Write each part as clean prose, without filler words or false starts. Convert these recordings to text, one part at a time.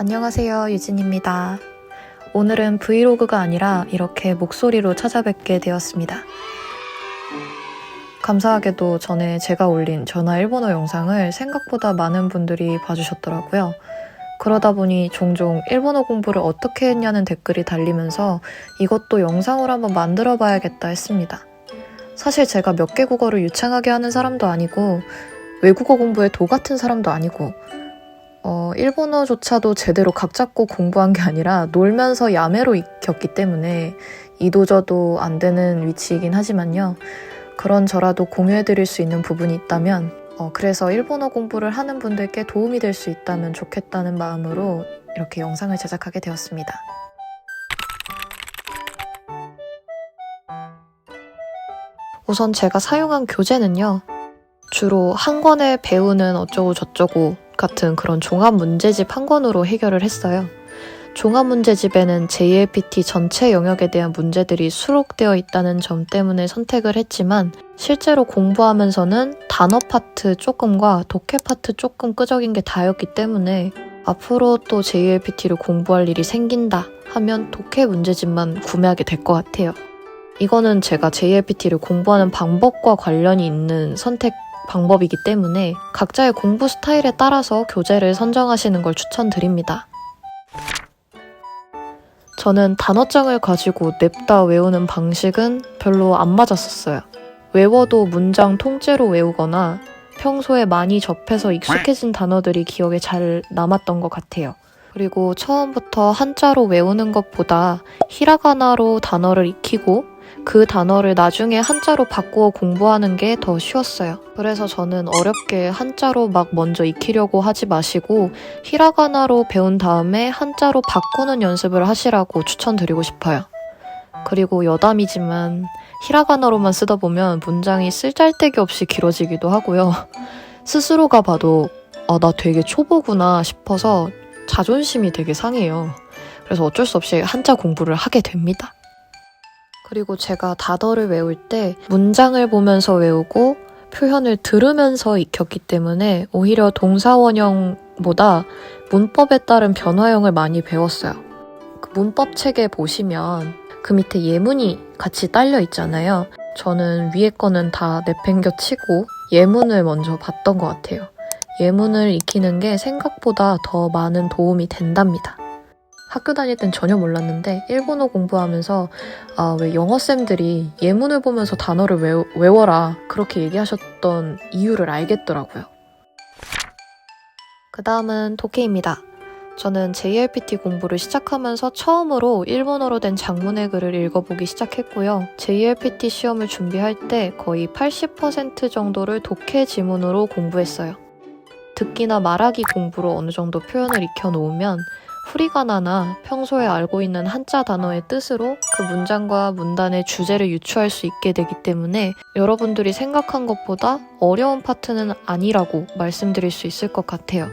안녕하세요, 유진입니다. 오늘은 브이로그가 아니라 이렇게 목소리로 찾아뵙게 되었습니다. 감사하게도 전에 제가 올린 전화 일본어 영상을 생각보다 많은 분들이 봐주셨더라고요. 그러다 보니 종종 일본어 공부를 어떻게 했냐는 댓글이 달리면서 이것도 영상으로 한번 만들어 봐야겠다 했습니다. 사실 제가 몇 개 국어를 유창하게 하는 사람도 아니고 외국어 공부에 도 같은 사람도 아니고 일본어조차도 제대로 각 잡고 공부한 게 아니라 놀면서 야매로 익혔기 때문에 이도저도 안 되는 위치이긴 하지만요. 그런 저라도 공유해드릴 수 있는 부분이 있다면 그래서 일본어 공부를 하는 분들께 도움이 될 수 있다면 좋겠다는 마음으로 이렇게 영상을 제작하게 되었습니다. 우선 제가 사용한 교재는요. 주로 한 권에 배우는 어쩌고 저쩌고 같은 그런 종합 문제집 한 권으로 해결을 했어요. 종합 문제집에는 JLPT 전체 영역에 대한 문제들이 수록되어 있다는 점 때문에 선택을 했지만 실제로 공부하면서는 단어 파트 조금과 독해 파트 조금 끄적인 게 다였기 때문에 앞으로 또 JLPT를 공부할 일이 생긴다 하면 독해 문제집만 구매하게 될 것 같아요. 이거는 제가 JLPT를 공부하는 방법과 관련이 있는 선택 방법이기 때문에 각자의 공부 스타일에 따라서 교재를 선정하시는 걸 추천드립니다. 저는 단어장을 가지고 냅다 외우는 방식은 별로 안 맞았었어요. 외워도 문장 통째로 외우거나 평소에 많이 접해서 익숙해진 단어들이 기억에 잘 남았던 것 같아요. 그리고 처음부터 한자로 외우는 것보다 히라가나로 단어를 익히고 그 단어를 나중에 한자로 바꾸어 공부하는 게 더 쉬웠어요. 그래서 저는 어렵게 한자로 막 먼저 익히려고 하지 마시고 히라가나로 배운 다음에 한자로 바꾸는 연습을 하시라고 추천드리고 싶어요. 그리고 여담이지만 히라가나로만 쓰다 보면 문장이 쓸잘데기 없이 길어지기도 하고요. 스스로가 봐도 나 되게 초보구나 싶어서 자존심이 되게 상해요. 그래서 어쩔 수 없이 한자 공부를 하게 됩니다. 그리고 제가 다더를 외울 때 문장을 보면서 외우고 표현을 들으면서 익혔기 때문에 오히려 동사원형보다 문법에 따른 변화형을 많이 배웠어요. 그 문법 책에 보시면 그 밑에 예문이 같이 딸려 있잖아요. 저는 위에 거는 다 내팽겨치고 예문을 먼저 봤던 것 같아요. 예문을 익히는 게 생각보다 더 많은 도움이 된답니다. 학교 다닐 땐 전혀 몰랐는데 일본어 공부하면서 왜 영어쌤들이 예문을 보면서 단어를 외워라 그렇게 얘기하셨던 이유를 알겠더라고요. 그 다음은 독해입니다. 저는 JLPT 공부를 시작하면서 처음으로 일본어로 된 장문의 글을 읽어보기 시작했고요. JLPT 시험을 준비할 때 거의 80% 정도를 독해 지문으로 공부했어요. 듣기나 말하기 공부로 어느 정도 표현을 익혀놓으면 후리가나나 평소에 알고 있는 한자 단어의 뜻으로 그 문장과 문단의 주제를 유추할 수 있게 되기 때문에 여러분들이 생각한 것보다 어려운 파트는 아니라고 말씀드릴 수 있을 것 같아요.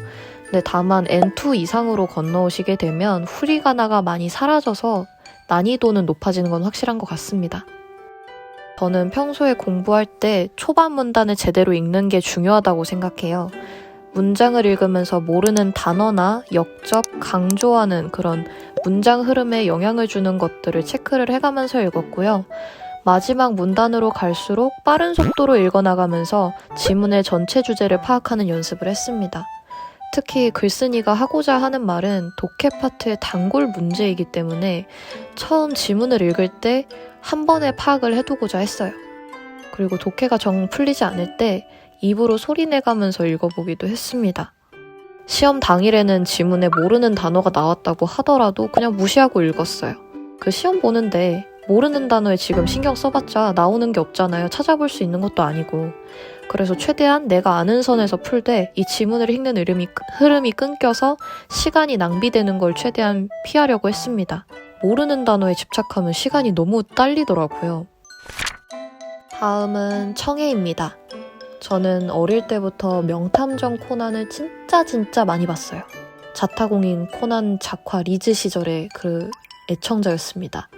근데 다만 N2 이상으로 건너오시게 되면 후리가나가 많이 사라져서 난이도는 높아지는 건 확실한 것 같습니다. 저는 평소에 공부할 때 초반 문단을 제대로 읽는 게 중요하다고 생각해요. 문장을 읽으면서 모르는 단어나 역접, 강조하는 그런 문장 흐름에 영향을 주는 것들을 체크를 해가면서 읽었고요. 마지막 문단으로 갈수록 빠른 속도로 읽어나가면서 지문의 전체 주제를 파악하는 연습을 했습니다. 특히 글쓴이가 하고자 하는 말은 독해 파트의 단골 문제이기 때문에 처음 지문을 읽을 때 한 번에 파악을 해두고자 했어요. 그리고 독해가 정 풀리지 않을 때 입으로 소리내가면서 읽어보기도 했습니다. 시험 당일에는 지문에 모르는 단어가 나왔다고 하더라도 그냥 무시하고 읽었어요. 그 시험 보는데 모르는 단어에 지금 신경 써봤자 나오는 게 없잖아요. 찾아볼 수 있는 것도 아니고. 그래서 최대한 내가 아는 선에서 풀되 이 지문을 읽는 흐름이 끊겨서 시간이 낭비되는 걸 최대한 피하려고 했습니다. 모르는 단어에 집착하면 시간이 너무 딸리더라고요. 다음은 청해입니다. 저는 어릴 때부터 명탐정 코난을 진짜 많이 봤어요. 자타공인 코난 작화 리즈 시절의 그 애청자였습니다.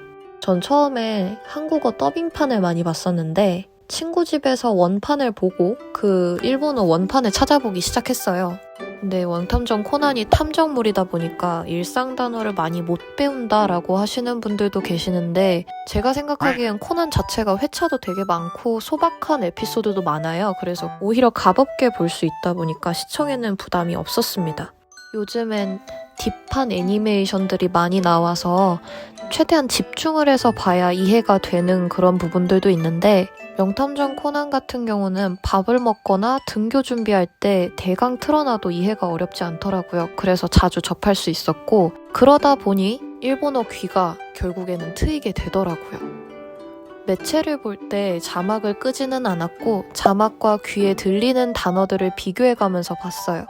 전 처음에 한국어 더빙판을 많이 봤었는데 친구 집에서 원판을 보고 그 일본어 원판을 찾아보기 시작했어요. 근데 원탐정 코난이 탐정물이다 보니까 일상 단어를 많이 못 배운다라고 하시는 분들도 계시는데 제가 생각하기엔 코난 자체가 회차도 되게 많고 소박한 에피소드도 많아요. 그래서 오히려 가볍게 볼 수 있다 보니까 시청에는 부담이 없었습니다. 요즘엔 딥한 애니메이션들이 많이 나와서 최대한 집중을 해서 봐야 이해가 되는 그런 부분들도 있는데 명탐정 코난 같은 경우는 밥을 먹거나 등교 준비할 때 대강 틀어놔도 이해가 어렵지 않더라고요. 그래서 자주 접할 수 있었고 그러다 보니 일본어 귀가 결국에는 트이게 되더라고요. 매체를 볼 때 자막을 끄지는 않았고 자막과 귀에 들리는 단어들을 비교해가면서 봤어요.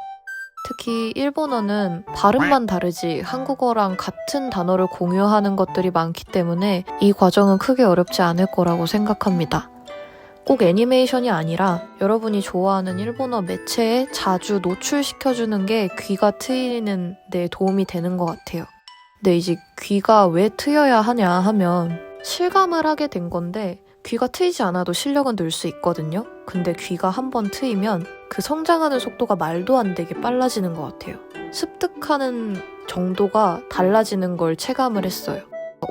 특히 일본어는 발음만 다르지 한국어랑 같은 단어를 공유하는 것들이 많기 때문에 이 과정은 크게 어렵지 않을 거라고 생각합니다. 꼭 애니메이션이 아니라 여러분이 좋아하는 일본어 매체에 자주 노출시켜주는 게 귀가 트이는 데 도움이 되는 것 같아요. 근데 이제 귀가 왜 트여야 하냐 하면 실감을 하게 된 건데 귀가 트이지 않아도 실력은 늘 수 있거든요. 근데 귀가 한번 트이면 그 성장하는 속도가 말도 안 되게 빨라지는 것 같아요. 습득하는 정도가 달라지는 걸 체감을 했어요.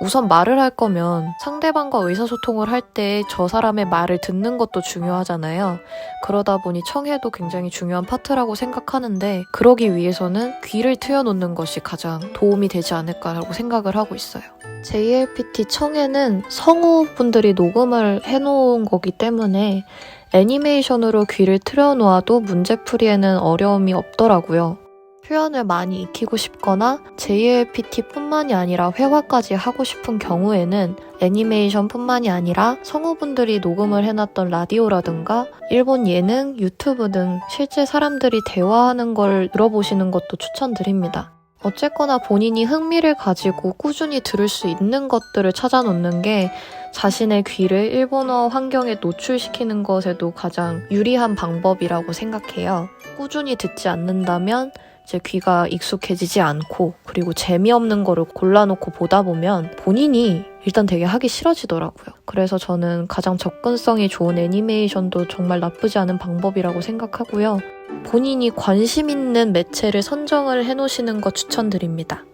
우선 말을 할 거면 상대방과 의사소통을 할 때 저 사람의 말을 듣는 것도 중요하잖아요. 그러다 보니 청해도 굉장히 중요한 파트라고 생각하는데 그러기 위해서는 귀를 트여놓는 것이 가장 도움이 되지 않을까라고 생각을 하고 있어요. JLPT 청해는 성우분들이 녹음을 해놓은 거기 때문에 애니메이션으로 귀를 틀어놓아도 문제풀이에는 어려움이 없더라고요. 표현을 많이 익히고 싶거나 JLPT뿐만이 아니라 회화까지 하고 싶은 경우에는 애니메이션뿐만이 아니라 성우분들이 녹음을 해놨던 라디오라든가 일본 예능, 유튜브 등 실제 사람들이 대화하는 걸 들어보시는 것도 추천드립니다. 어쨌거나 본인이 흥미를 가지고 꾸준히 들을 수 있는 것들을 찾아놓는 게 자신의 귀를 일본어 환경에 노출시키는 것에도 가장 유리한 방법이라고 생각해요. 꾸준히 듣지 않는다면 제 귀가 익숙해지지 않고 그리고 재미없는 거를 골라놓고 보다 보면 본인이 일단 되게 하기 싫어지더라고요. 그래서 저는 가장 접근성이 좋은 애니메이션도 정말 나쁘지 않은 방법이라고 생각하고요. 본인이 관심 있는 매체를 선정을 해놓으시는 거 추천드립니다.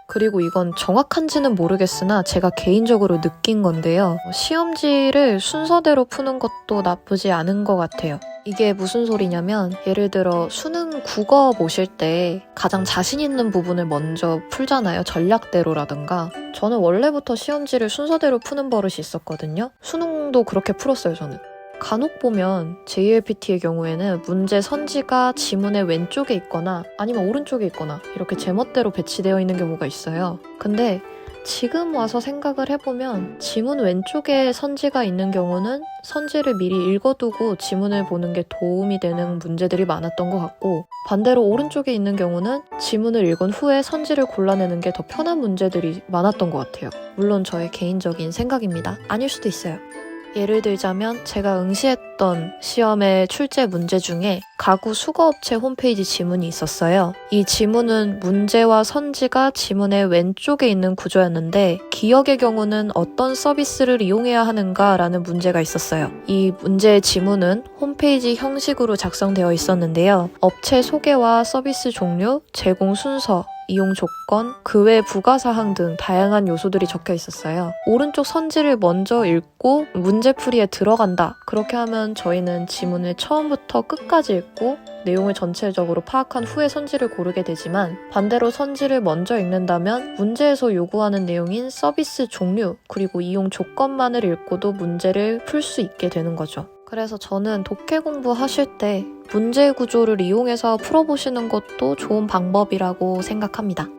그리고 이건 정확한지는 모르겠으나 제가 개인적으로 느낀 건데요. 시험지를 순서대로 푸는 것도 나쁘지 않은 것 같아요. 이게 무슨 소리냐면 예를 들어 수능 국어 보실 때 가장 자신 있는 부분을 먼저 풀잖아요. 전략대로라든가. 저는 원래부터 시험지를 순서대로 푸는 버릇이 있었거든요. 수능도 그렇게 풀었어요, 저는. 간혹 보면 JLPT의 경우에는 문제 선지가 지문의 왼쪽에 있거나 아니면 오른쪽에 있거나 이렇게 제멋대로 배치되어 있는 경우가 있어요. 근데 지금 와서 생각을 해보면 지문 왼쪽에 선지가 있는 경우는 선지를 미리 읽어두고 지문을 보는 게 도움이 되는 문제들이 많았던 것 같고 반대로 오른쪽에 있는 경우는 지문을 읽은 후에 선지를 골라내는 게 더 편한 문제들이 많았던 것 같아요. 물론 저의 개인적인 생각입니다. 아닐 수도 있어요. 예를 들자면 제가 응시했던 시험의 출제 문제 중에 가구 수거업체 홈페이지 지문이 있었어요. 이 지문은 문제와 선지가 지문의 왼쪽에 있는 구조였는데 기역의 경우는 어떤 서비스를 이용해야 하는가라는 문제가 있었어요. 이 문제의 지문은 홈페이지 형식으로 작성되어 있었는데요. 업체 소개와 서비스 종류, 제공 순서, 이용 조건, 그 외 부가사항 등 다양한 요소들이 적혀 있었어요. 오른쪽 선지를 먼저 읽고 문제풀이에 들어간다. 그렇게 하면 저희는 지문을 처음부터 끝까지 읽고 내용을 전체적으로 파악한 후에 선지를 고르게 되지만 반대로 선지를 먼저 읽는다면 문제에서 요구하는 내용인 서비스 종류 그리고 이용 조건만을 읽고도 문제를 풀 수 있게 되는 거죠. 그래서 저는 독해 공부하실 때 문제 구조를 이용해서 풀어보시는 것도 좋은 방법이라고 생각합니다.